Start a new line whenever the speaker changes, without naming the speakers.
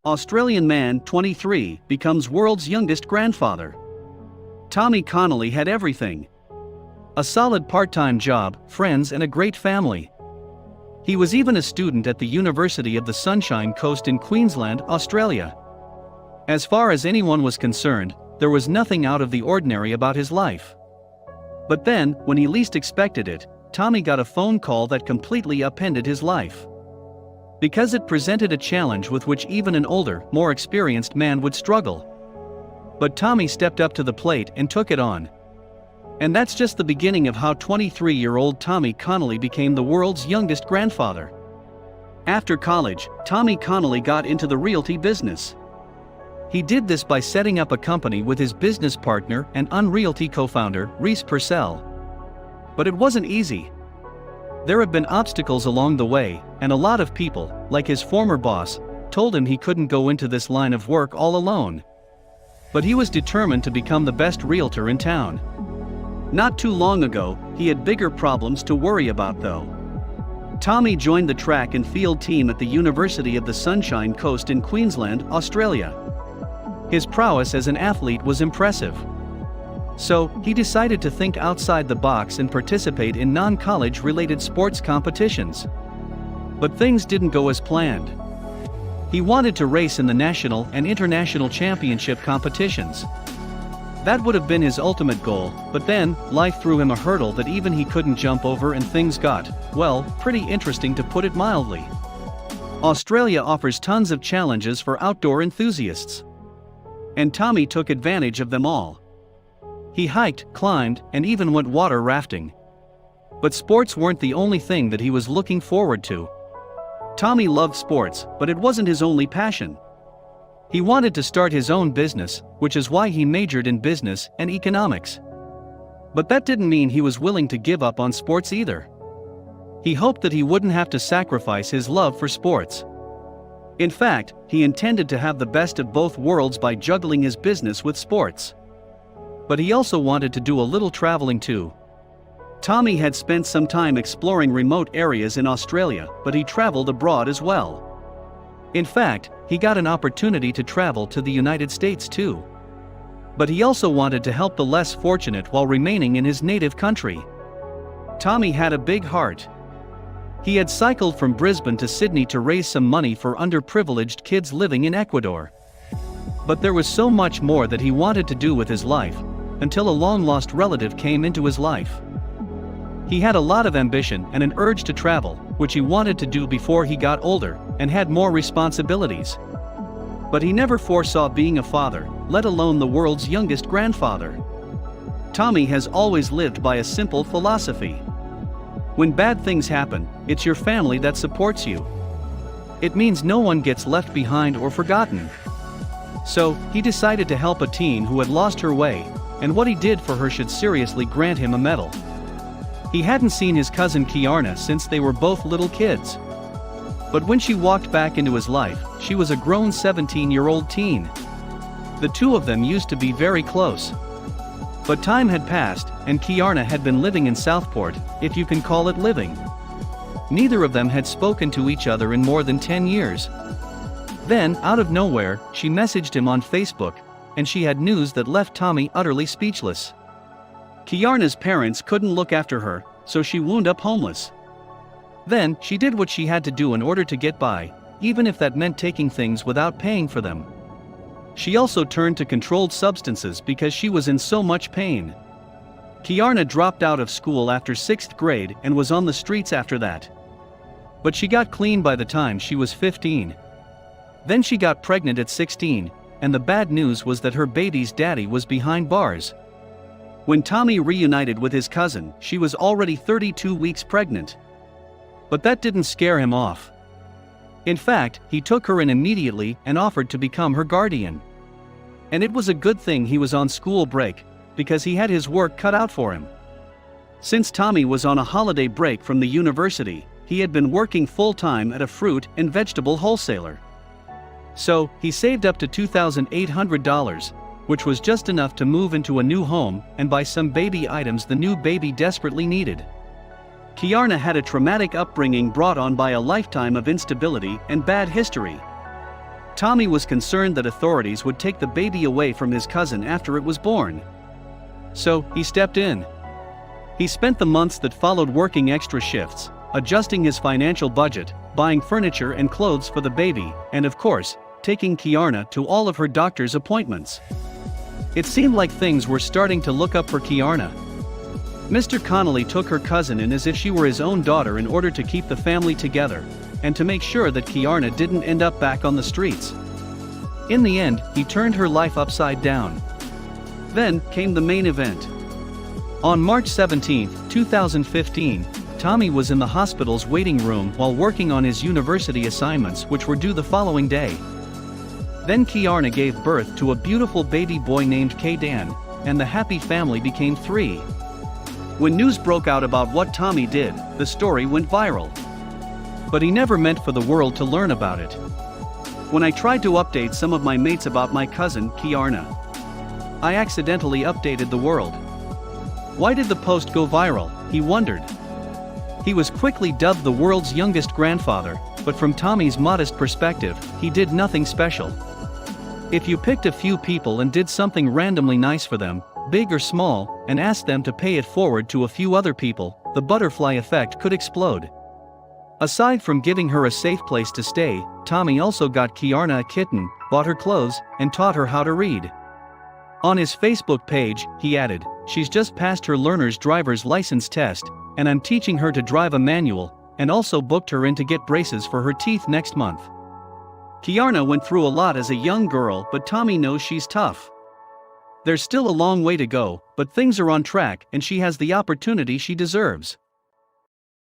Australian man, 23, becomes world's youngest grandfather. Tommy Connolly had everything: a solid part-time job, friends and a great family. He was even a student at the University of the Sunshine Coast in Queensland, Australia. As far as anyone was concerned, there was nothing out of the ordinary about his life. But then, when he least expected it, Tommy got a phone call that completely upended his life. Because it presented a challenge with which even an older, more experienced man would struggle. But Tommy stepped up to the plate and took it on. And that's just the beginning of how 23-year-old Tommy Connolly became the world's youngest grandfather. After college, Tommy Connolly got into the realty business. He did this by setting up a company with his business partner and Unrealty co-founder, Reese Purcell. But it wasn't easy. There have been obstacles along the way, and a lot of people, like his former boss, told him he couldn't go into this line of work all alone. But he was determined to become the best realtor in town. Not too long ago, he had bigger problems to worry about though. Tommy joined the track and field team at the University of the Sunshine Coast in Queensland, Australia. His prowess as an athlete was impressive. So, he decided to think outside the box and participate in non-college related sports competitions. But things didn't go as planned. He wanted to race in the national and international championship competitions. That would have been his ultimate goal, but then, life threw him a hurdle that even he couldn't jump over and things got, well, pretty interesting to put it mildly. Australia offers tons of challenges for outdoor enthusiasts. And Tommy took advantage of them all. He hiked, climbed, and even went water rafting. But sports weren't the only thing that he was looking forward to. Tommy loved sports, but it wasn't his only passion. He wanted to start his own business, which is why he majored in business and economics. But that didn't mean he was willing to give up on sports either. He hoped that he wouldn't have to sacrifice his love for sports. In fact, he intended to have the best of both worlds by juggling his business with sports. But he also wanted to do a little traveling too. Tommy had spent some time exploring remote areas in Australia, but he traveled abroad as well. In fact, he got an opportunity to travel to the United States too. But he also wanted to help the less fortunate while remaining in his native country. Tommy had a big heart. He had cycled from Brisbane to Sydney to raise some money for underprivileged kids living in Ecuador. But there was so much more that he wanted to do with his life, until a long-lost relative came into his life. He had a lot of ambition and an urge to travel, which he wanted to do before he got older and had more responsibilities. But he never foresaw being a father, let alone the world's youngest grandfather. Tommy has always lived by a simple philosophy. When bad things happen, it's your family that supports you. It means no one gets left behind or forgotten. So, he decided to help a teen who had lost her way, and what he did for her should seriously grant him a medal. He hadn't seen his cousin Kiarna since they were both little kids. But when she walked back into his life, she was a grown 17-year-old teen. The two of them used to be very close. But time had passed, and Kiarna had been living in Southport, if you can call it living. Neither of them had spoken to each other in more than 10 years. Then, out of nowhere, she messaged him on Facebook, and she had news that left Tommy utterly speechless. Kiarna's parents couldn't look after her, so she wound up homeless. Then, she did what she had to do in order to get by, even if that meant taking things without paying for them. She also turned to controlled substances because she was in so much pain. Kiarna dropped out of school after 6th grade and was on the streets after that. But she got clean by the time she was 15. Then she got pregnant at 16, and the bad news was that her baby's daddy was behind bars. When Tommy reunited with his cousin, she was already 32 weeks pregnant. But that didn't scare him off. In fact, he took her in immediately and offered to become her guardian. And it was a good thing he was on school break, because he had his work cut out for him. Since Tommy was on a holiday break from the university, he had been working full-time at a fruit and vegetable wholesaler. So, he saved up to $2,800, which was just enough to move into a new home and buy some baby items the new baby desperately needed. Kiarna had a traumatic upbringing brought on by a lifetime of instability and bad history. Tommy was concerned that authorities would take the baby away from his cousin after it was born. So, he stepped in. He spent the months that followed working extra shifts, adjusting his financial budget, buying furniture and clothes for the baby, and of course, taking Kiarna to all of her doctor's appointments. It seemed like things were starting to look up for Kiarna. Mr. Connolly took her cousin in as if she were his own daughter in order to keep the family together, and to make sure that Kiarna didn't end up back on the streets. In the end, he turned her life upside down. Then came the main event. On March 17, 2015, Tommy was in the hospital's waiting room while working on his university assignments, which were due the following day. Then Kiarna gave birth to a beautiful baby boy named Kaydan, and the happy family became 3. When news broke out about what Tommy did, the story went viral. But he never meant for the world to learn about it. When I tried to update some of my mates about my cousin, Kiarna, I accidentally updated the world. Why did the post go viral, he wondered. He was quickly dubbed the world's youngest grandfather, but from Tommy's modest perspective, he did nothing special. If you picked a few people and did something randomly nice for them, big or small, and asked them to pay it forward to a few other people, the butterfly effect could explode. Aside from giving her a safe place to stay, Tommy also got Kiarna a kitten, bought her clothes, and taught her how to read. On his Facebook page, he added, "She's just passed her learner's driver's license test, and I'm teaching her to drive a manual, and also booked her in to get braces for her teeth next month." Kiarna went through a lot as a young girl, but Tommy knows she's tough. There's still a long way to go, but things are on track and she has the opportunity she deserves.